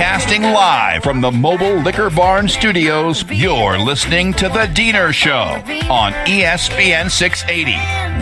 Broadcasting live from the Mobile Liquor Barn Studios, you're listening to The Deener Show on ESPN 680,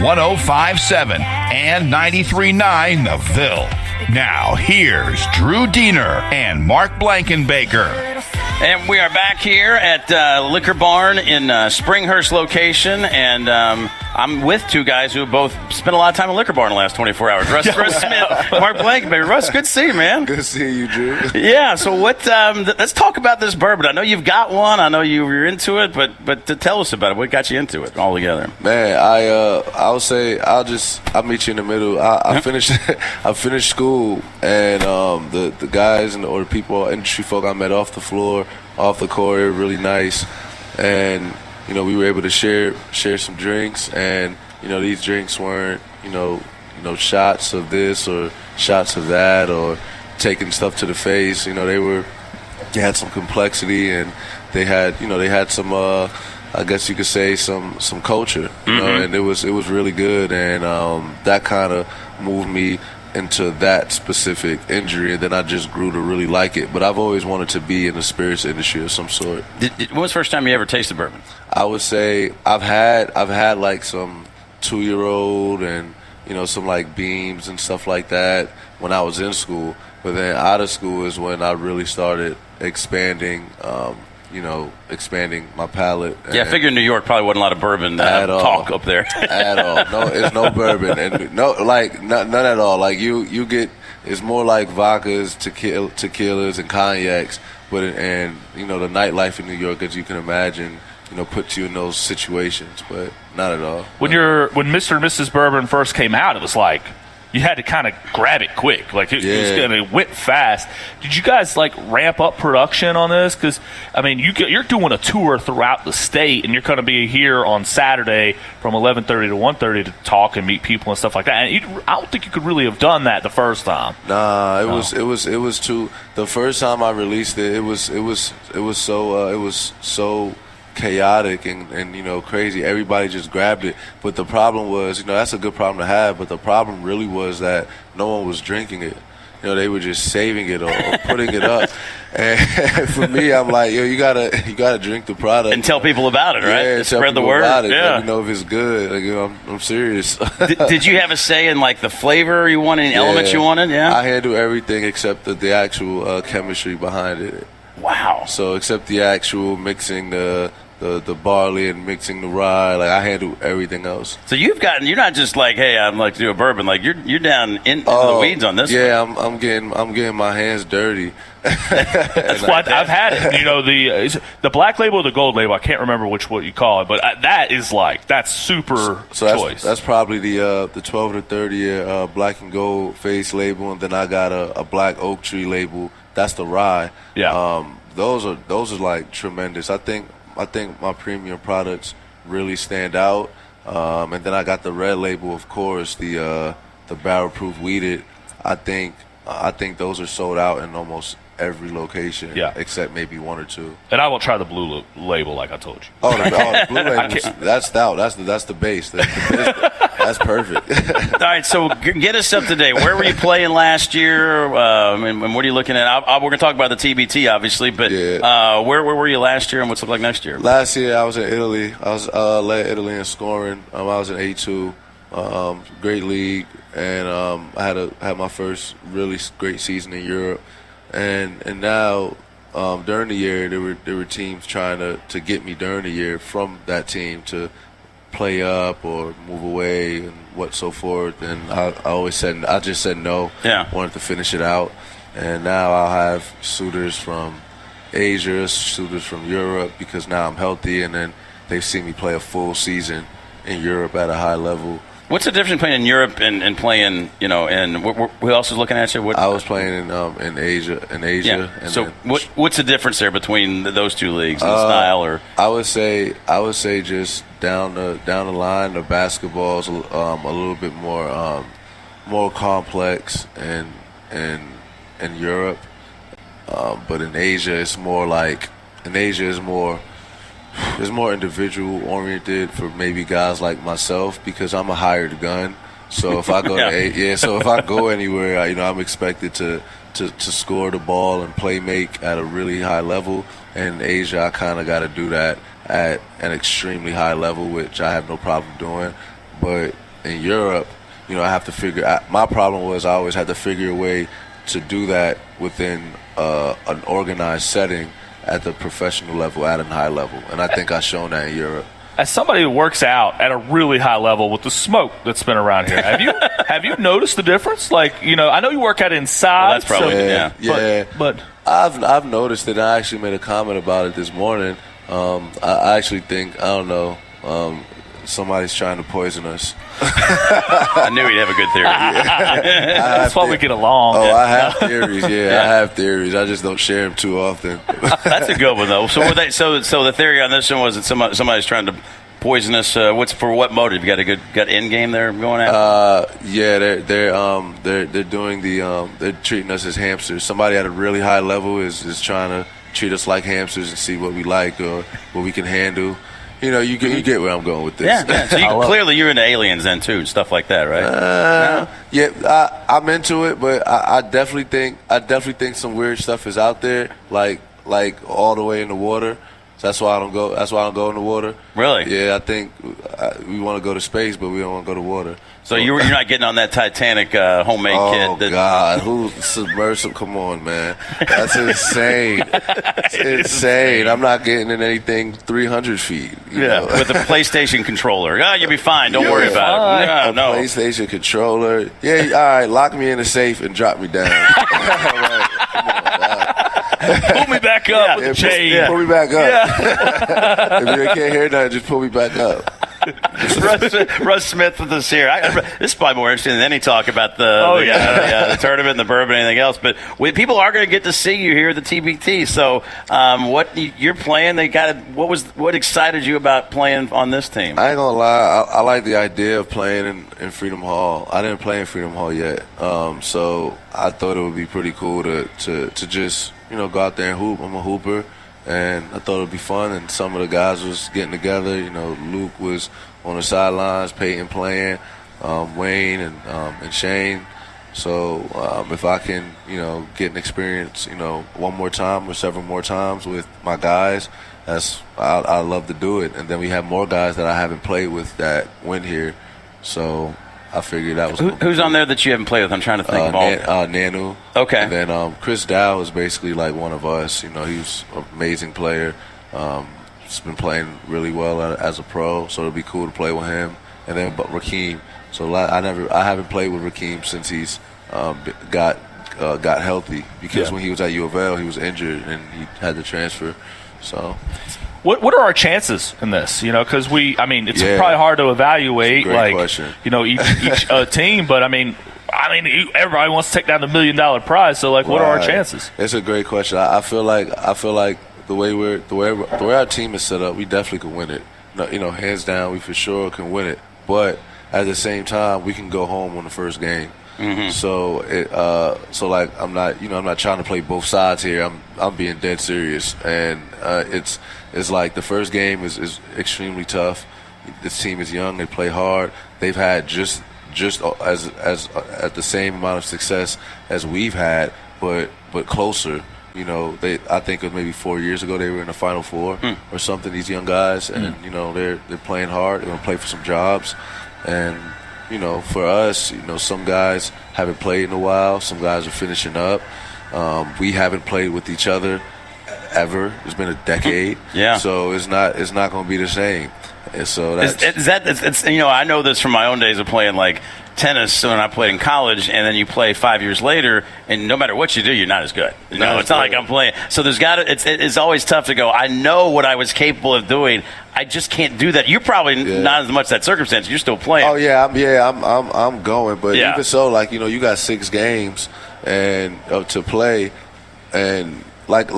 105.7, and 93.9 The Ville. Now, here's Drew Deener and Mark Blankenbaker. And we are back here at Liquor Barn in Springhurst location, and I'm with two guys who have both spent a lot of time in Liquor Barn in the last 24 hours. Russ Smith, Mark Blankenbaker. Russ, good to see you, man. Good to see you, Drew. Yeah, so let's talk about this bourbon. I know you've got one. I know you're into it, but to tell us about it. What got you into it all together? Man, I'll say I'll meet you in the middle. I finished school, and the guys or the people, industry folk I met off the floor, off the court, really nice, and we were able to share some drinks, and these drinks weren't shots of this or shots of that or taking stuff to the face. They had some complexity, and they had some I guess you could say some culture, and it was really good, and that kind of moved me into that specific injury, and then I just grew to really like it. But I've always wanted to be in the spirits industry of some sort. When was the first time you ever tasted bourbon? I would say I've had like some 2-year-old and some like beams and stuff like that when I was in school. But then out of school is when I really started expanding my palate. Yeah, I figured New York probably wasn't a lot of bourbon talk up there. At all. No, it's no bourbon. And none at all. Like you get, it's more like vodkas, tequilas, and cognacs. But the nightlife in New York, as you can imagine, puts you in those situations, but not at all. When Mr. and Mrs. Bourbon first came out, it was like you had to kind of grab it quick. Like it went fast. Did you guys ramp up production on this? Because you're doing a tour throughout the state, and you're going to be here on Saturday from 11:30 to 1:30 to talk and meet people and stuff like that. And I don't think you could really have done that the first time. Nah, it was too. The first time I released it, it was so chaotic and crazy. Everybody just grabbed it, but the problem was, that's a good problem to have, but the problem really was that no one was drinking it. They were just saving it or putting it up. And for me, I'm like, you gotta drink the product and tell people about it, right? Yeah, spread the word. About it. Yeah. Let me know if it's good. I'm serious. Did you have a say in the flavor you wanted, any elements you wanted? Yeah, I handle everything except the actual chemistry behind it. Wow. So except the actual mixing the barley and mixing the rye, I handle everything else. So you're not just hey, I'd like to do a bourbon. You're down in the weeds on this. Yeah, I'm getting my hands dirty. That's what I've had it. The black label or the gold label, I can't remember what you call it, but that is that's super choice. That's probably the 12 to 30 black and gold face label, and then I got a black oak tree label. That's the rye. Yeah. Those are tremendous. I think my premium products really stand out, and then I got the red label, of course, the barrel proof wheated. I think those are sold out in almost every location, except maybe one or two. And I will try the blue label, like I told you. Oh, the blue label, that's stout. That's the base. That's perfect. All right, so get us up to date. Where were you playing last year? And what are you looking at? We're going to talk about the TBT, obviously, but where were you last year, and what's it look like next year? Last year, I was in Italy. I was led Italy in scoring. I was in A2, great league, and I had my first really great season in Europe. And now during the year, there were teams trying to get me during the year from that team to play up or move away and what so forth. And I just said no. Yeah. Wanted to finish it out. And now I'll have suitors from Asia, suitors from Europe, because now I'm healthy, and then they've seen me play a full season in Europe at a high level. What's the difference between in Europe and playing, and who else is looking at you? I was playing in Asia. Yeah. And so what's the difference there between those two leagues in style? Or I would say just down the line, the basketball is a little bit more complex in Europe, but in Asia it's more individual oriented for maybe guys like myself, because I'm a hired gun. So if I go if I go anywhere, I'm expected to to score the ball and play make at a really high level. And in Asia, I kind of got to do that at an extremely high level, which I have no problem doing. But in Europe, I have to figure out. My problem was I always had to figure a way to do that within an organized setting at the professional level, at a high level. And I think I've shown that in Europe. As somebody who works out at a really high level with the smoke that's been around here, have you noticed the difference? Like, I know you work out inside. Well, that's probably yeah. But I've noticed it. I actually made a comment about it this morning. I actually think, I don't know, somebody's trying to poison us. I knew he'd have a good theory. That's why we get along. Oh, I have theories. Yeah, I have theories. I just don't share them too often. That's a good one, though. So, so the theory on this one was that somebody's trying to poison us. For what motive? You got a good end game there going at? Yeah, they're doing they're treating us as hamsters. Somebody at a really high level is trying to treat us like hamsters and see what we like or what we can handle. You get where I'm going with this. Yeah. So clearly you're into aliens then too, stuff like that, right? Yeah, I'm into it, but I definitely think some weird stuff is out there, like all the way in the water. So that's why I don't go. That's why I don't go in the water. Really? Yeah, I think we want to go to space, but we don't want to go to water. So you're not getting on that Titanic homemade kit. Oh God, who's submersible? Come on, man, that's insane. It's insane. I'm not getting in anything 300 feet. You know? With a PlayStation controller. You'll be fine. Don't worry about it. No. PlayStation controller. Yeah, all right. Lock me in a safe and drop me down. Right. Come on, God. pull me back up with the chain. Pull me back up. If you can't hear nothing, just pull me back up. Russ Smith with us here. This is probably more interesting than any talk about the tournament and the Bourbon and anything else. But people are going to get to see you here at the TBT. So, what you're playing? What excited you about playing on this team? I ain't gonna lie. I like the idea of playing in Freedom Hall. I didn't play in Freedom Hall yet, so I thought it would be pretty cool to just go out there and hoop. I'm a hooper. And I thought it would be fun, and some of the guys was getting together. Luke was on the sidelines, Peyton playing, Wayne and Shane. So if I can, get an experience, one more time or several more times with my guys, I'd love to do it. And then we have more guys that I haven't played with that went here. So I figured that was who's on there that you haven't played with. I'm trying to think of all. Nanu. Okay. And then Chris Dow is basically like one of us. He's an amazing player. He's been playing really well as a pro, so it'll be cool to play with him. And then Rakeem. So I haven't played with Rakeem since he's got healthy, because when he was at U of L he was injured and he had to transfer. So. What are our chances in this? Because it's probably hard to evaluate, question. Each team. But everybody wants to take down the $1 million prize. So, what are our chances? It's a great question. I feel like the way our team is set up, we definitely can win it. Hands down, we for sure can win it. But at the same time, we can go home on the first game. Mm-hmm. So I'm not trying to play both sides here. I'm being dead serious, and it's like the first game is extremely tough. This team is young. They play hard. They've had just as at the same amount of success as we've had, but closer. I think it was maybe 4 years ago they were in the Final Four or something. These young guys, and they're playing hard. They're gonna play for some jobs, and. For us, some guys haven't played in a while. Some guys are finishing up. We haven't played with each other ever. It's been a decade. Yeah. So it's not going to be the same. And so that's I know this from my own days of playing tennis when I played in college, and then you play 5 years later, and no matter what you do, you're not as good. It's not like I'm playing. So it's always tough to go, I know what I was capable of doing. I just can't do that. You're probably not as much that circumstance. You're still playing. Oh yeah, I'm going. But even so, you got 6 games and to play, and like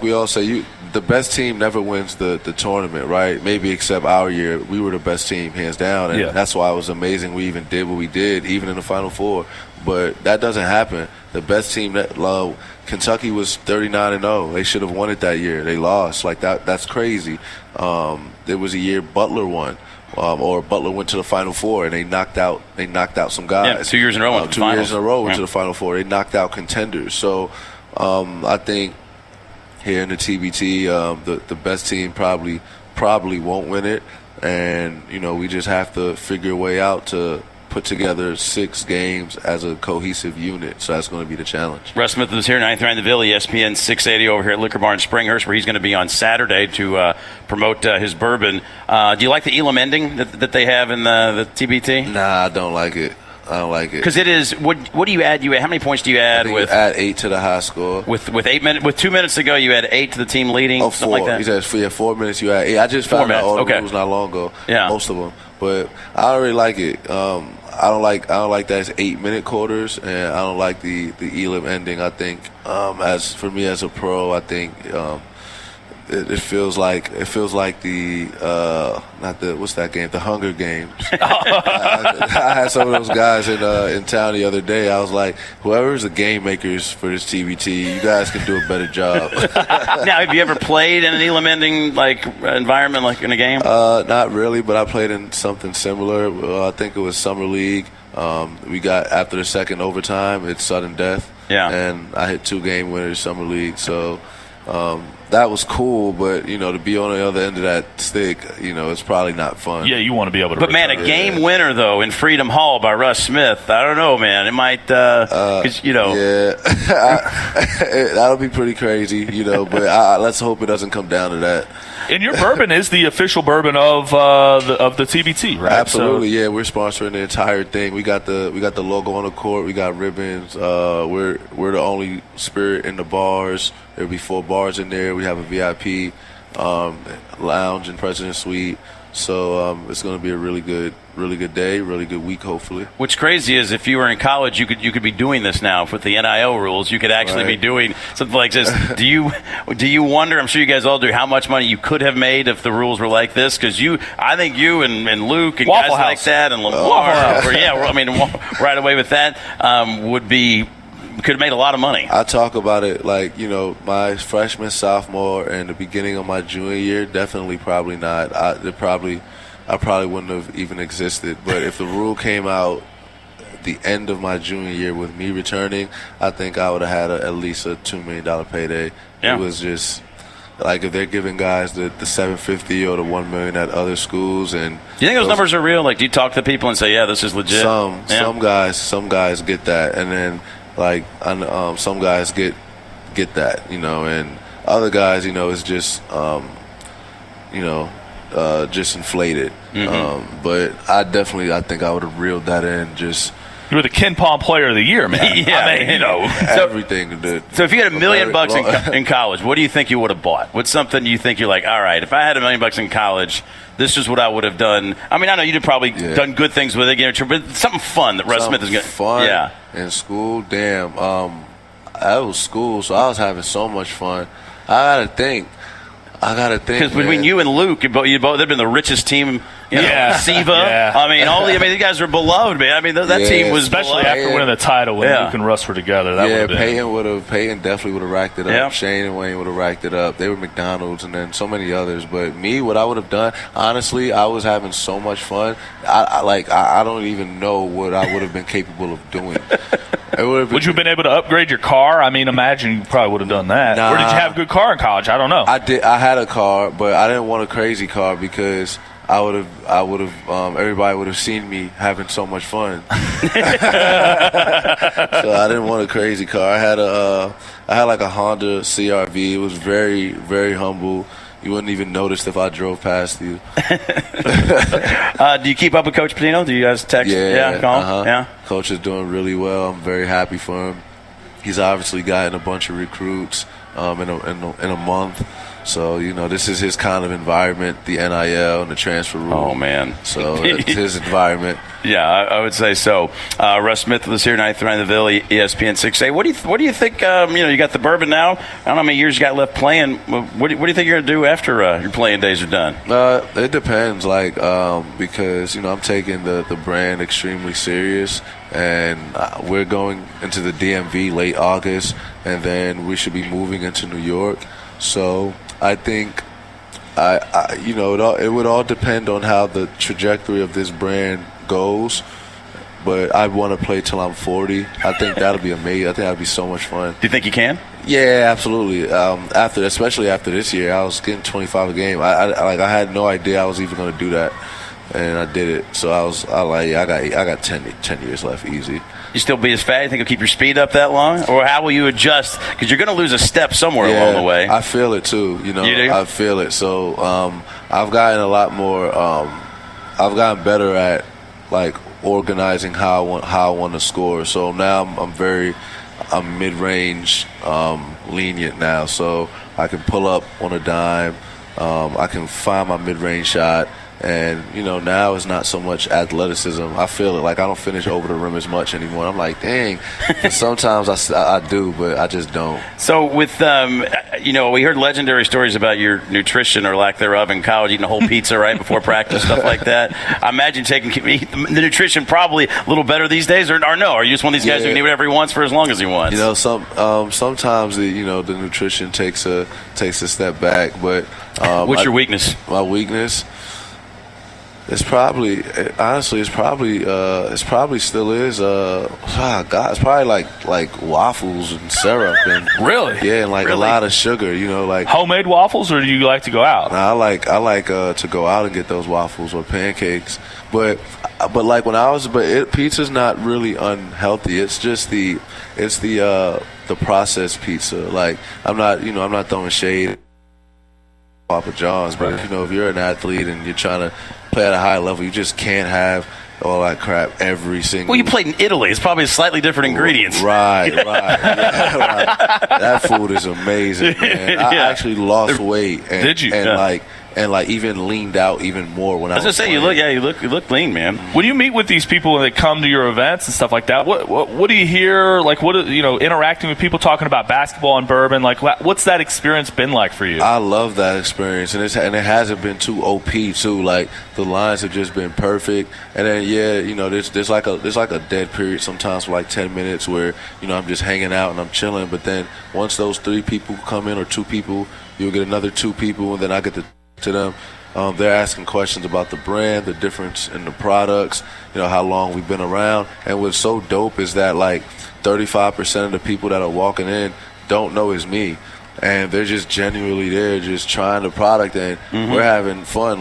we all say, the best team never wins the tournament, right? Maybe except our year. We were the best team, hands down, and that's why it was amazing we even did what we did, even in the Final Four. But that doesn't happen. The best team Kentucky was 39-0. They should have won it that year. They lost. That's crazy. There was a year Butler won. or Butler went to the Final Four and they knocked out some guys. Yeah, 2 years in a row went to the finals. 2 years in a row went to the Final Four. They knocked out contenders. So I think here in the TBT, the best team probably won't win it, and we just have to figure a way out to put together 6 games as a cohesive unit. So that's going to be the challenge. Russ Smith is here, 9th round the Ville, ESPN 680 over here at Liquor Barn Springhurst, where he's going to be on Saturday to promote his bourbon. Do you like the Elam ending that they have in the TBT? Nah, I don't like it. Because it is. What do you add? How many points do you add with? You add 8 to the high score. With 8 minutes, with 2 minutes to go, you add 8 to the team leading. Oh, something 4. like that. He said 4 minutes. You add 8. I just found out all the rules not long ago. Yeah, most of them. But I don't really like it. I don't like that it's 8-minute quarters, and I don't like the Elam ending. I think as for me as a pro, I think it feels like the not the what's that game, the Hunger Games. I had some of those guys in town the other day. I was like, whoever's the game makers for this TBT, you guys can do a better job. Now, have you ever played in an Elam ending environment, like in a game? Not really, but I played in something similar. I think it was Summer League. We got after the second overtime, it's sudden death. Yeah, and I hit 2 game winners Summer League. So. That was cool, but to be on the other end of that stick, it's probably not fun. Yeah, you want to be able to. But man, a game winner though in Freedom Hall by Russ Smith. I don't know, man. It might, Yeah, that'll be pretty crazy, But let's hope it doesn't come down to that. And your bourbon is the official bourbon of the TBT, right? Absolutely, yeah. We're sponsoring the entire thing. We got the logo on the court. We got ribbons. We're the only spirit in the bars. There'll be 4 bars in there. We have a VIP lounge and president suite. So it's going to be a really good day, really good week, hopefully. What's crazy is if you were in college, you could be doing this now with the NIL rules. You could actually be doing something like this. Do you wonder? I'm sure you guys all do. How much money you could have made if the rules were like this? Because I think you and Luke and Waffle guys House. like that and right away with that would be. Could have made a lot of money. I talk about it my freshman, sophomore, and the beginning of my junior year. Definitely, probably not. I probably wouldn't have even existed. But if the rule came out the end of my junior year with me returning, I think I would have had at least a $2 million payday. Yeah. It was just like if they're giving guys the $750 or the $1 million at other schools, and do you think those numbers are real? Like, do you talk to people and say, "Yeah, this is legit"? Some guys get that, and then. Some guys get that, and other guys, it's just, just inflated. Mm-hmm. But I think I would have reeled that in. Just you were the Ken Palm Player of the Year, man. Yeah, I mean, everything. So if you had $1 million in college, what do you think you would have bought? What's something you think you're like, all right, if I had $1 million in college, this is what I would have done. I mean, I know you'd have probably done good things with it, but something fun that Russ Smith is going to. Fun. Yeah. In school, damn. That was school, so I was having so much fun. I gotta think. Because between you and Luke, they've been the richest team. Siva. Yeah. I mean, these guys are beloved, man. I mean, that team was especially beloved. after winning the title when Luke and Russ were together. Peyton definitely would have racked it up. Yep. Shane and Wayne would have racked it up. They were McDonald's, and then so many others. But me, what I would have done, honestly, I was having so much fun. I don't even know what I would have been capable of doing. Would you have been able to upgrade your car? I mean, imagine you probably would have done that. Nah. Or did you have a good car in college? I don't know. I had a car, but I didn't want a crazy car because I would have everybody would have seen me having so much fun. So I didn't want a crazy car. I had like a Honda CRV. It was very, very humble. You wouldn't even notice if I drove past you. Do you keep up with Coach Pitino? Do you guys text? Yeah, call? Yeah. Coach is doing really well. I'm very happy for him. He's obviously gotten a bunch of recruits in a month. So, this is his kind of environment, the NIL and the transfer rule. Oh, man. So it's his environment. Yeah, I would say so. Russ Smith was here, 9th round of the Ville, ESPN 6A. What do you think, you got the Bourbon now. I don't know how many years you got left playing. What do you think you're going to do after your playing days are done? It depends, because, I'm taking the brand extremely serious. And we're going into the DMV late August, and then we should be moving into New York. So I think it would all depend on how the trajectory of this brand goes. But I want to play till I'm 40. I think that'll be amazing. I think that'll be so much fun. Do you think you can? Yeah, absolutely. Especially after this year, I was getting 25 a game. I had no idea I was even going to do that, and I did it. So I got 10 years left, easy. You still be as fast? You think you'll keep your speed up that long, or how will you adjust? Because you're going to lose a step somewhere along the way. I feel it too. You do? I feel it. So I've gotten a lot more. I've gotten better at organizing how I want to score. So now I'm mid-range lenient now. So I can pull up on a dime. I can find my mid-range shot. And, now it's not so much athleticism. I feel it. I don't finish over the rim as much anymore. I'm like, dang. Sometimes I do, but I just don't. So with, we heard legendary stories about your nutrition or lack thereof in college, eating a whole pizza right before practice, stuff like that. I imagine the nutrition probably a little better these days, or no? Are you just one of these guys who can eat whatever he wants for as long as he wants? Sometimes the nutrition takes a step back. But what's your weakness? My weakness? It's probably still is. It's probably like waffles and syrup and really, yeah, and a lot of sugar. Homemade waffles, or do you like to go out? I like to go out and get those waffles or pancakes. But pizza's not really unhealthy. It's just the processed pizza. I'm not throwing shade. Papa John's, but if you're an athlete and you're trying to play at a high level, you just can't have all that crap every single. Well, you played in Italy. It's probably slightly different ingredients. Right. Yeah, right. That food is amazing, man. I actually lost weight. And, did you? And even leaned out even more when I was say you look lean, man. When you meet with these people that come to your events and stuff like that, what do you hear? Interacting with people talking about basketball and Bourbon, what's that experience been like for you? I love that experience, and it hasn't been too OP too. The lines have just been perfect, and then there's like a dead period sometimes for 10 minutes where I'm just hanging out and I'm chilling, but then once those 3 people come in or 2 people, you'll get another 2 people, and then I get to them. They're asking questions about the brand, the difference in the products, how long we've been around. And what's so dope is that 35% of the people that are walking in don't know it's me. And they're just genuinely there, just trying the product, and we're having fun.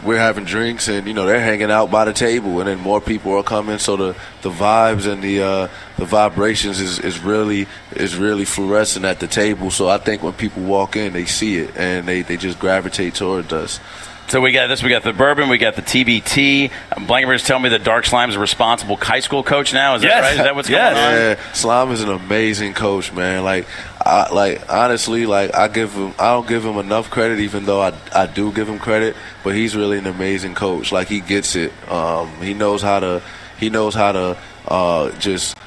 We're having drinks, and they're hanging out by the table, and then more people are coming. So the vibes and the vibrations is really fluorescent at the table. So I think when people walk in, they see it and they just gravitate towards us. So we got this. We got the Bourbon. We got the TBT. Blankenberg's telling me that Dark Slime's a responsible high school coach now. Is that right? Is that what's going on? Yeah, Slime is an amazing coach, man. Honestly, I don't give him enough credit, even though I do give him credit. But he's really an amazing coach. He gets it. He knows how to just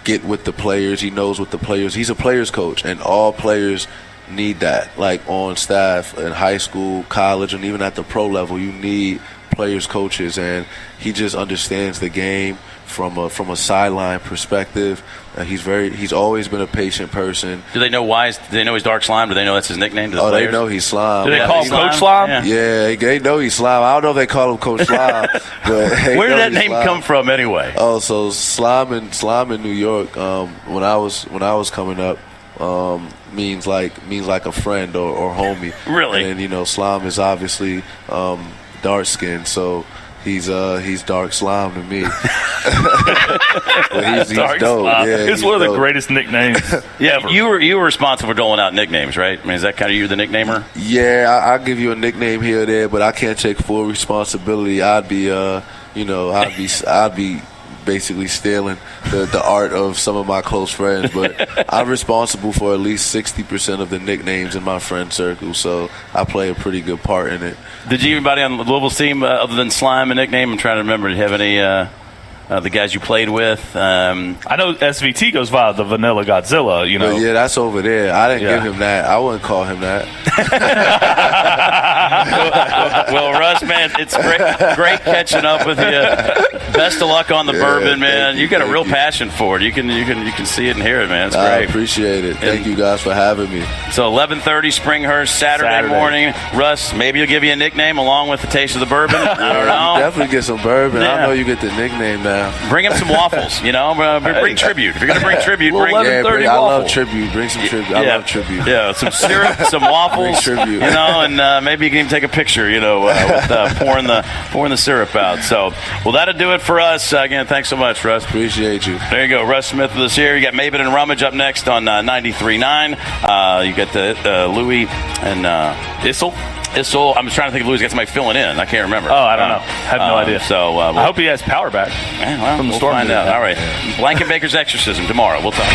get with the players. He knows what the players. He's a players coach, and all players need that. On staff in high school, college, and even at the pro level, you need players coaches, and he just understands the game from a sideline perspective. He's always been a patient person. Do they know why? Do they know he's Dark Slime? Do they know that's his nickname to the players? They know he's Slime. Do they call him Coach Slime? Yeah, they know he's Slime. I don't know if they call him Coach Slime. But where did that name come from anyway? Oh, so Slime in New York. When I was coming up, means like a friend or homie. Really? And Slime is obviously dark skinned, so he's Dark Slime to me. But he's Dark dope. Slime. Yeah, it's one of the greatest nicknames. Yeah, you were responsible for doling out nicknames, right? Is that kind of you, the nicknamer? Yeah, I'll give you a nickname here or there, but I can't take full responsibility. I'd be basically stealing the art of some of my close friends, but I'm responsible for at least 60% of the nicknames in my friend circle, so I play a pretty good part in it. Did you anybody on the Louisville team other than Slime a nickname? I'm trying to remember. Did you have any the guys you played with? I know SVT goes by the Vanilla Godzilla. But yeah, that's over there. I didn't give him that. I wouldn't call him that. Well, Russ, man, it's great catching up with you. Best of luck on the bourbon, man. You got a real you. passion for it. You can see it and hear it, man. It's I great. appreciate it. Thank you guys for having me. So 11:30 Springhurst Saturday morning. Russ, maybe he'll give you a nickname along with the taste of the bourbon. I don't know. Definitely get some bourbon. Yeah. I know you get the nickname now. Bring him some waffles. Bring tribute. If you're gonna bring tribute, bring. I love tribute. Bring some tribute. I love tribute. Yeah, some syrup, some waffles. Bring tribute. And maybe you can even take a picture. With pouring the syrup out. So, well, that'll do it for us. Again, thanks so much, Russ. Appreciate you. There you go. Russ Smith with us here. You got Maven and Rummage up next on 93.9. You got the Louis and Issel. I'm trying to think if Louis got somebody filling in. I can't remember. Oh, I don't know. I have no idea. So I hope he has power back from the storm. Find out. All right. Blanket Baker's exorcism tomorrow. We'll talk.